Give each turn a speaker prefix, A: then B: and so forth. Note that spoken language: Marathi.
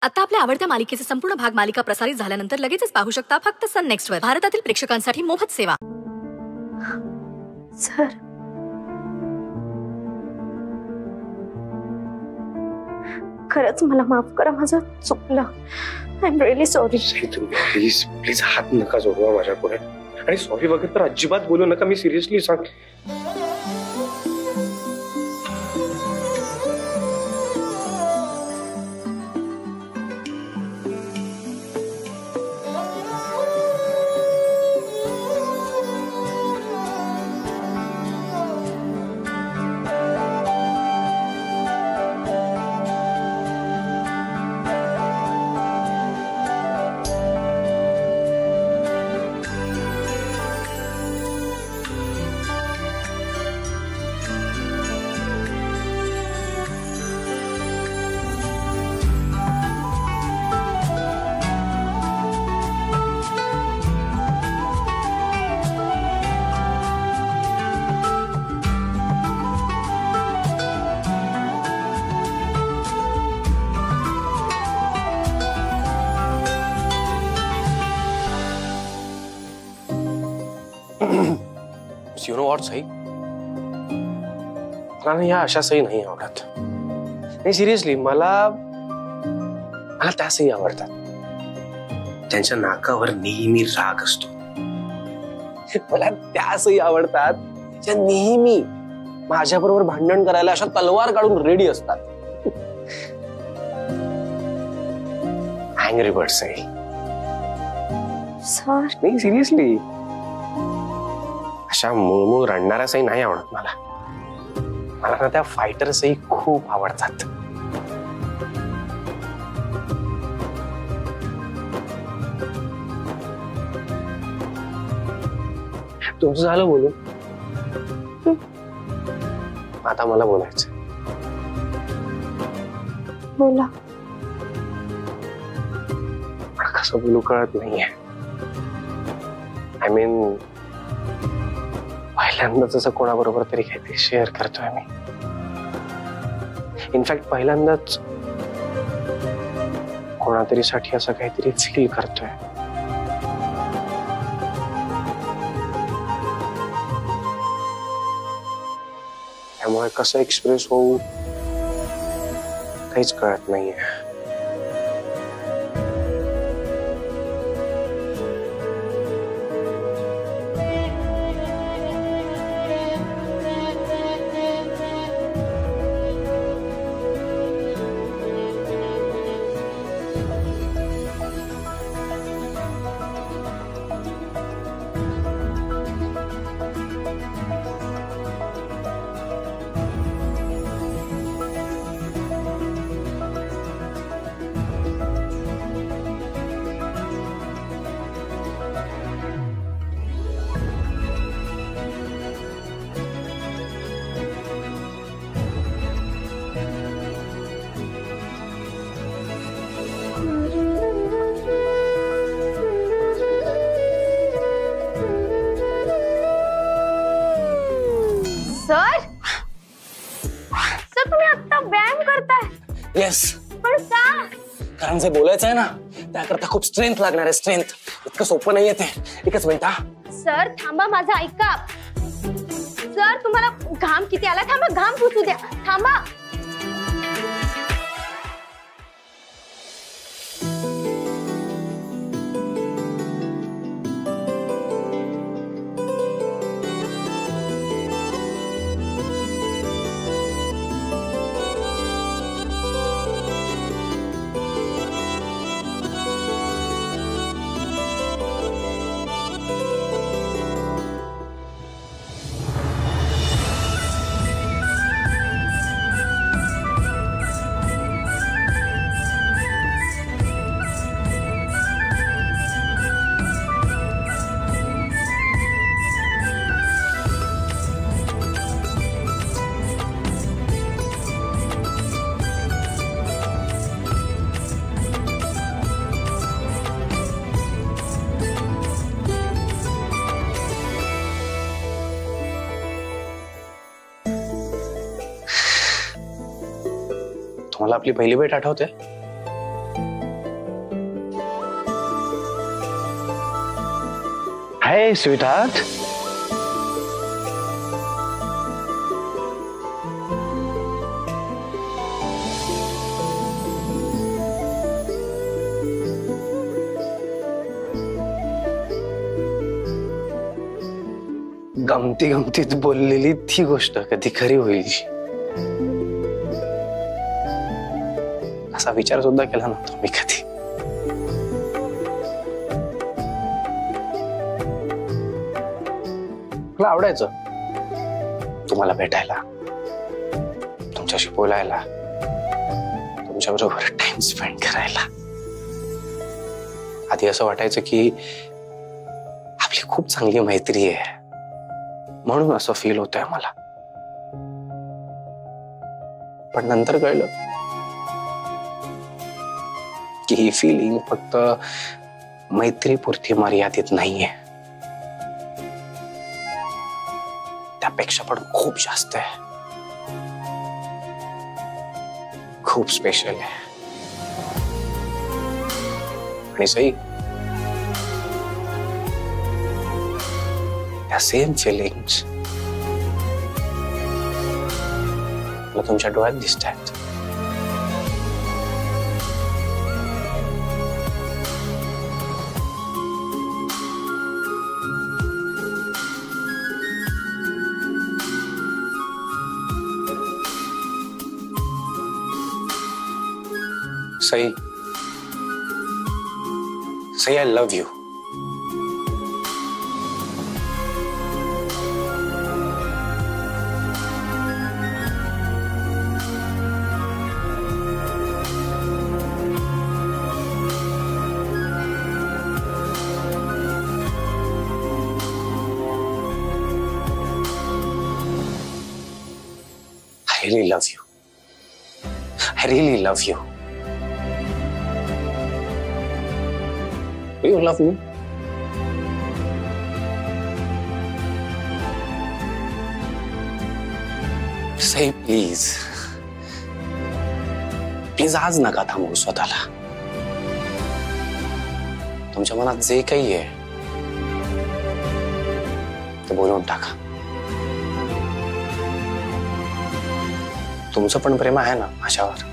A: आता आपल्या आवडत्या मालिकेचे संपूर्ण भाग मालिका प्रसारित झाल्यानंतर लगेचच पाहू शकता फक्त सन नेक्स्ट वर. भारतातील प्रेक्षकांसाठी मोफत सेवा.
B: सर, खरंच मला माफ करा, माझं चुकलं. I am really sorry.
C: Please please हात नका जोडवा माझ्या पुढे. आणि सॉरी वगैरे तर अजिबात बोलू नका. मी सिरियसली सांग. You know what, Sai? मला या अशा सई नाही आवडत. नाही सिरियसली, मला त्या सई आवडतात. त्यांच्या नाकावर नेहमी राग असतो. मला त्या सई आवडतात ज्या नेहमी माझ्याबरोबर भांडण करायला अशा तलवार काढून रेडी असतात. Angry bird Sai.
B: सर,
C: नाही सिरियसली, अशा मुळमुळ रडणाऱ्या सई नाही आवडत मला. मला ना त्या फायटर सई खूप आवडतात. तुमचं झालं बोलून? आता मला बोलायचं.
B: बोला.
C: कसं बोलू कळत नाहीये. आय मीन, पहिल्यांदाच असं कोणाबरोबर तरी काहीतरी शेअर करतोय मी. इनफॅक्ट पहिल्यांदाच कोणातरीसाठी असं काहीतरी फील करतोय. त्यामुळे कसं एक्सप्रेस होऊ काहीच कळत नाहीये.
B: सर, तुम्ही आता व्यायाम करताय?
D: येस.
B: पण का?
D: कारण जे बोलायचं आहे ना, त्याकरता खूप स्ट्रेंथ लागणार आहे. स्ट्रेंथ इतकं सोपं नाहीये ते. एकच मिनिट हा.
B: सर थांबा, माझं ऐका. सर, तुम्हाला घाम किती आला? थांबा, घाम पुसू द्या. थांबा.
C: तुम्हाला आपली पहिली भेट आठवते? हाय स्वीटहार्ट. गमती गमतीत बोललेली ती गोष्ट कधी खरी होईल असा विचार सुद्धा केला नव्हता मी कधी. मला आवडायचं तुम्हाला भेटायला, तुमच्याशी बोलायला, तुमच्याबरोबर टाइम स्पेंड करायला. आधी असं वाटायचं की आपली खूप चांगली मैत्री आहे म्हणून असं फील होतंय मला. पण नंतर कळलं की ही फिलिंग फक्त मैत्रीपुरती मर्यादित नाहीये, त्यापेक्षा पण खूप जास्त आहे, खूप स्पेशल आहे. आणि सई, त्या सेम फिलिंग्स मला तुमच्या डोळ्यात दिसतात. Sai, Sai, I love you. I really love you. I really love you. Do you love me? Say please. Please आज नका थांबवू स्वतःला. तुमच्या मनात जे काही आहे ते बोलून टाका. तुमचं पण प्रेम आहे ना माझ्यावर.